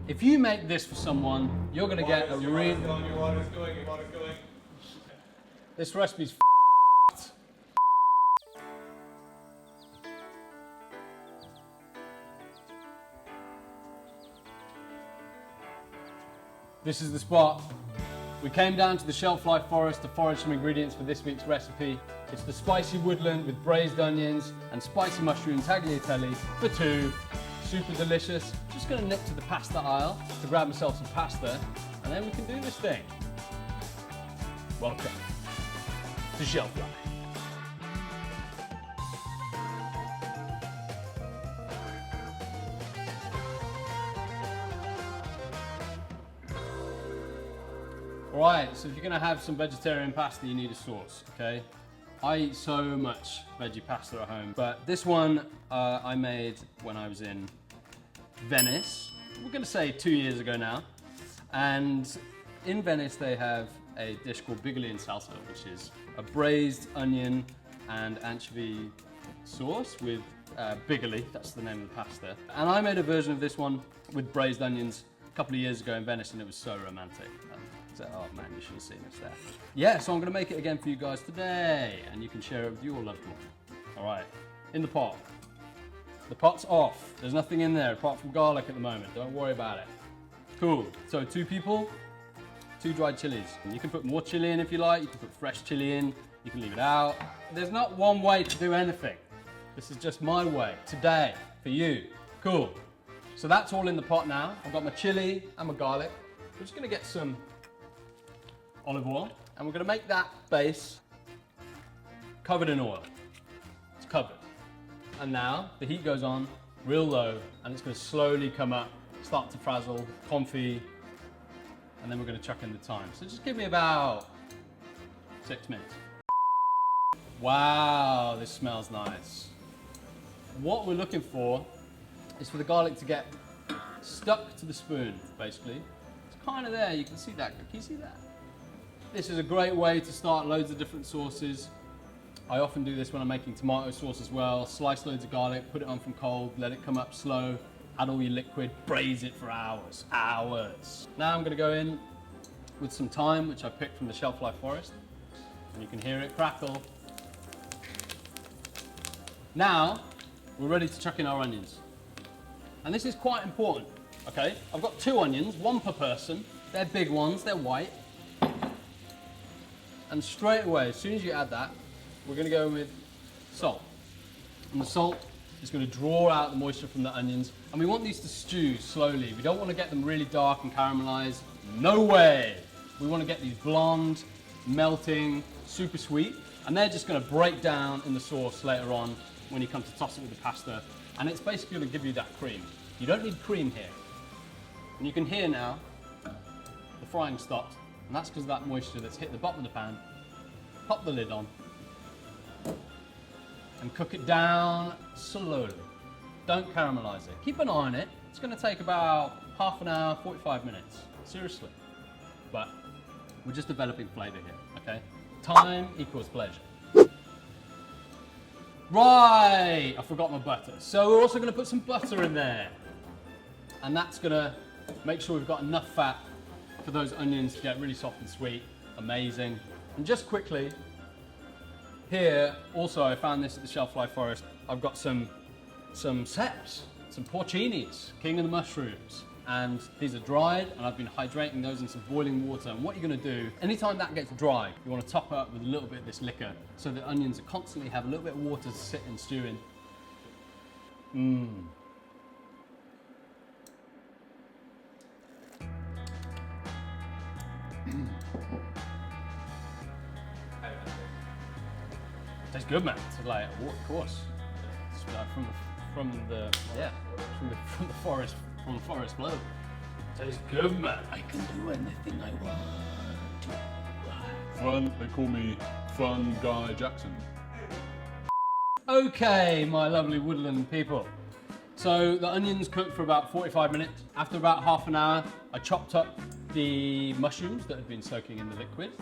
If you make this for someone, you're gonna get a real... Your water's going. This recipe's f***ed. This is the spot. We came down to the shelf life forest to forage some ingredients for this week's recipe. It's the Spicy Woodland with braised onions and spicy mushroom tagliatelle for two. Super delicious. Just gonna nip to the pasta aisle to grab myself some pasta, and then we can do this thing. Welcome to Shelf Life. Alright, so if you're going to have some vegetarian pasta, you need a sauce, okay? I eat so much veggie pasta at home, but this one I made when I was in Venice. We're going to say 2 years ago now. And in Venice they have a dish called bigoli in salsa, which is a braised onion and anchovy sauce with bigoli, that's the name of the pasta. And I made a version of this one with braised onions a couple of years ago in Venice, and it was so romantic. So, oh man, you should have seen this there. Yeah, so I'm gonna make it again for you guys today, and you can share it with your loved one. All right, in the pot. The pot's off. There's nothing in there apart from garlic at the moment. Don't worry about it. Cool, so 2 people, 2 dried chilies. You can put more chili in if you like, you can put fresh chili in, you can leave it out. There's not one way to do anything. This is just my way, today, for you. Cool. So that's all in the pot now. I've got my chili and my garlic. We're just gonna get some olive oil, and we're gonna make that base covered in oil. It's covered. And now the heat goes on real low, and it's gonna slowly come up, start to frazzle, confit, and then we're gonna chuck in the thyme. So just give me about 6 minutes. Wow, this smells nice. What we're looking for is for the garlic to get stuck to the spoon, basically. It's kind of there, you can see that. Can you see that? This is a great way to start loads of different sauces. I often do this when I'm making tomato sauce as well. Slice loads of garlic, put it on from cold, let it come up slow, add all your liquid, braise it for hours. Now I'm gonna go in with some thyme, which I picked from the shelf life forest. And you can hear it crackle. Now, we're ready to chuck in our onions. And this is quite important, okay? I've got 2 onions, 1 per person. They're big ones, they're white. And straight away, as soon as you add that, we're gonna go with salt. And the salt is gonna draw out the moisture from the onions. And we want these to stew slowly. We don't wanna get them really dark and caramelized. No way! We wanna get these blonde, melting, super sweet. And they're just gonna break down in the sauce later on when you come to toss it with the pasta. And it's basically gonna give you that cream. You don't need cream here. And you can hear now, the frying stopped. And that's because of that moisture that's hit the bottom of the pan. Pop the lid on and cook it down slowly. Don't caramelize it. Keep an eye on it. It's going to take about half an hour, 45 minutes. Seriously. But we're just developing flavor here, okay? Time equals pleasure. Right, I forgot my butter. So we're also going to put some butter in there. And that's going to make sure we've got enough fat for those onions to get really soft and sweet. Amazing. And just quickly, here, also I found this at the Shelf Life Forest. I've got some ceps, some porcinis, king of the mushrooms. And these are dried, and I've been hydrating those in some boiling water. And what you're gonna do, anytime that gets dry, you wanna top it up with a little bit of this liquor so the onions constantly have a little bit of water to sit and stew in. Tastes good, man. It's like, of course. It's like from the forest, from the forest below. Tastes good, man. I can do anything I want. Fun. They call me Fun Guy Jackson. Okay, my lovely woodland people. So the onions cooked for about 45 minutes. After about half an hour, I chopped up the mushrooms that had been soaking in the liquid,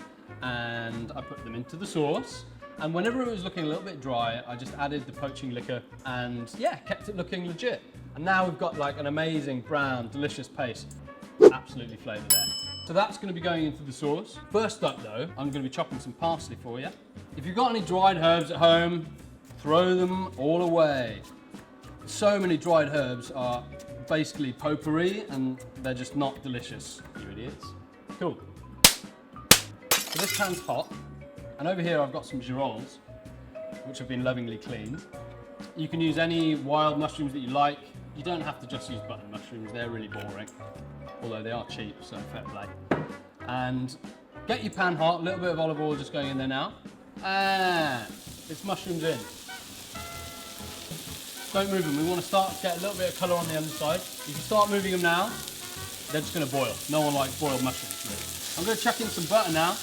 and I put them into the sauce. And whenever it was looking a little bit dry, I just added the poaching liquor and yeah, kept it looking legit. And now we've got like an amazing brown, delicious paste. Absolutely flavoured there. So that's going to be going into the sauce. First up though, I'm going to be chopping some parsley for you. If you've got any dried herbs at home, throw them all away. So many dried herbs are basically potpourri and they're just not delicious, you idiots. Cool. So this pan's hot, and over here I've got some girolles, which have been lovingly cleaned. You can use any wild mushrooms that you like. You don't have to just use button mushrooms, they're really boring. Although they are cheap, so fair play. And get your pan hot, a little bit of olive oil just going in there now. And it's mushrooms in. Don't move them, we want to start to get a little bit of colour on the underside. If you start moving them now, they're just going to boil. No one likes boiled mushrooms, really. I'm going to chuck in some butter now.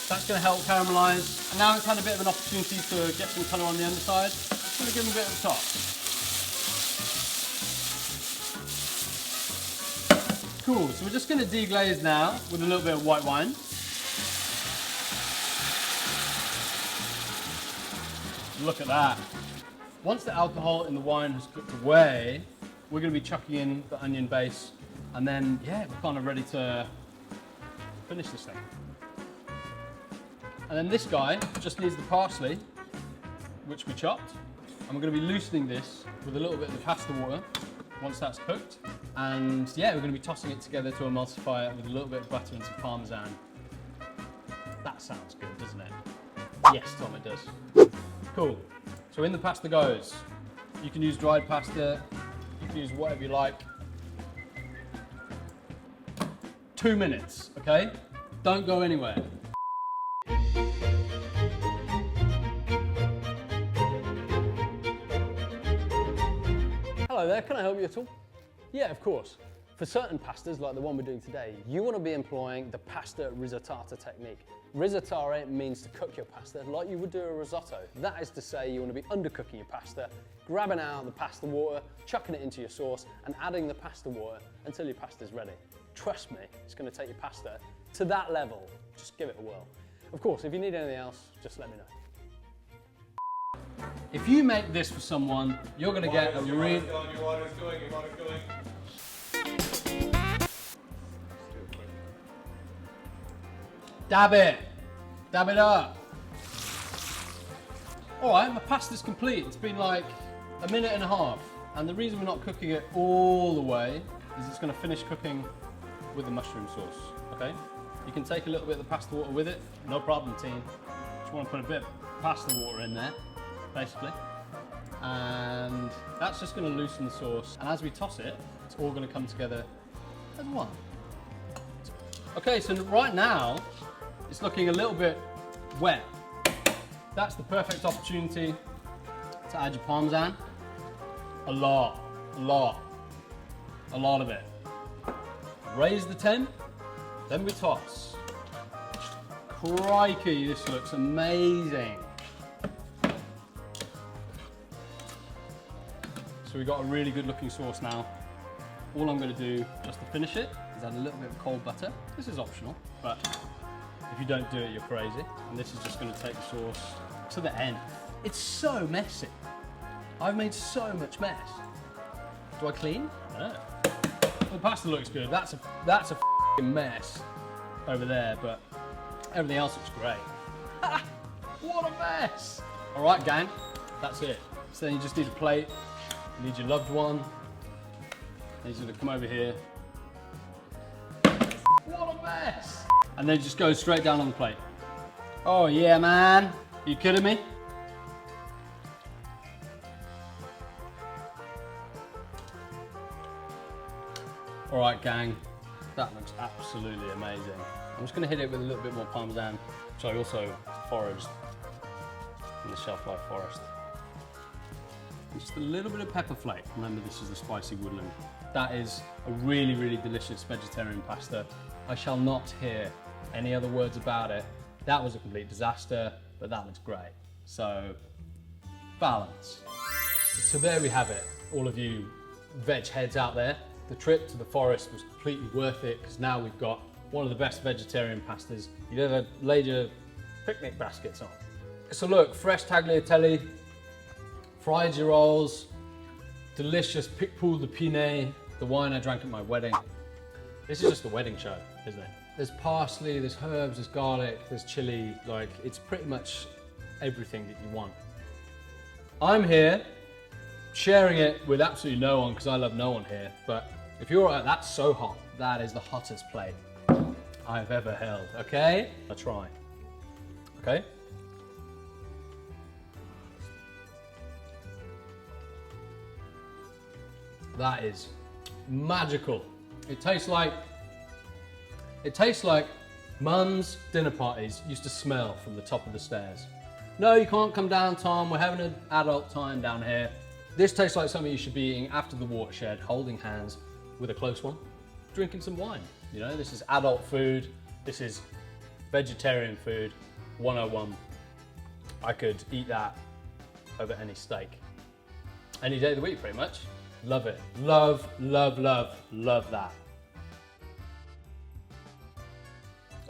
That's going to help caramelise. And now it's had a bit of an opportunity to get some colour on the underside. Just going to give them a bit of a toss. Cool, so we're just going to deglaze now with a little bit of white wine. Look at that. Once the alcohol in the wine has cooked away, we're going to be chucking in the onion base, and then, yeah, we're kind of ready to finish this thing. And then this guy just needs the parsley, which we chopped, and we're going to be loosening this with a little bit of the pasta water once that's cooked. And yeah, we're going to be tossing it together to emulsify it with a little bit of butter and some Parmesan. That sounds good, doesn't it? Yes, Tom, it does. Cool. So in the pasta goes. You can use dried pasta, you can use whatever you like. 2 minutes, okay? Don't go anywhere. Hello there, can I help you at all? Yeah, of course. For certain pastas, like the one we're doing today, you want to be employing the pasta risotata technique. Risotare means to cook your pasta like you would do a risotto. That is to say, you want to be undercooking your pasta, grabbing out the pasta water, chucking it into your sauce, and adding the pasta water until your pasta's ready. Trust me, it's going to take your pasta to that level. Just give it a whirl. Of course, if you need anything else, just let me know. If you make this for someone, you're going to get a real... Your water's going. Dab it up. All right, my pasta's complete. It's been like a minute and a half. And the reason we're not cooking it all the way is it's going to finish cooking with the mushroom sauce, okay? You can take a little bit of the pasta water with it, no problem, team. Just want to put a bit of pasta water in there, basically. And that's just going to loosen the sauce. And as we toss it, it's all going to come together as one. Okay, so right now, it's looking a little bit wet. That's the perfect opportunity to add your Parmesan. A lot of it. Raise the tin, then we toss. Crikey, this looks amazing. So we've got a really good looking sauce now. All I'm going to do just to finish it is add a little bit of cold butter. This is optional, but if you don't do it, you're crazy. And this is just going to take the sauce to the end. It's so messy. I've made so much mess. Do I clean? No. Well, the pasta looks good. That's a f***ing mess over there, but everything else looks great. What a mess! All right, gang, that's it. So then you just need a plate. You need your loved one. I need you to come over here. What a mess! And then just go straight down on the plate. Oh yeah, man. Are you kidding me? All right, gang. That looks absolutely amazing. I'm just gonna hit it with a little bit more Parmesan, which I also foraged in the shelf life forest. And just a little bit of pepper flake. Remember, this is the Spicy Woodland. That is a really, really delicious vegetarian pasta. I shall not hear any other words about it. That was a complete disaster, but that looks great. So, balance. So there we have it, all of you veg heads out there. The trip to the forest was completely worth it because now we've got one of the best vegetarian pastas you've ever laid your picnic baskets on. So look, fresh tagliatelle, fried girolles, delicious Picpoul de Pinet, the wine I drank at my wedding. This is just a wedding show, isn't it? There's parsley, there's herbs, there's garlic, there's chili. Like, it's pretty much everything that you want. I'm here sharing it with absolutely no one because I love no one here. But if you're that's so hot. That is the hottest plate I've ever held. Okay, I'll try. Okay. That is magical. It tastes like Mum's dinner parties used to smell from the top of the stairs. No, you can't come down, Tom. We're having an adult time down here. This tastes like something you should be eating after the watershed, holding hands with a close one, drinking some wine. You know, this is adult food. This is vegetarian food 101. I could eat that over any steak. Any day of the week, pretty much. Love it. Love, love, love, love that.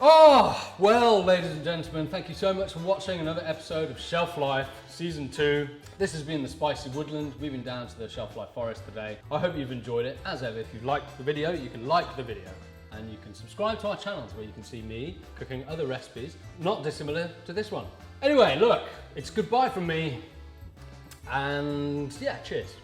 Oh, well, ladies and gentlemen, thank you so much for watching another episode of Shelf Life Season 2. This has been the Spicy Woodland. We've been down to the Shelf Life Forest today. I hope you've enjoyed it. As ever, if you liked the video, you can like the video and you can subscribe to our channels where you can see me cooking other recipes not dissimilar to this one. Anyway, look, it's goodbye from me and yeah, cheers.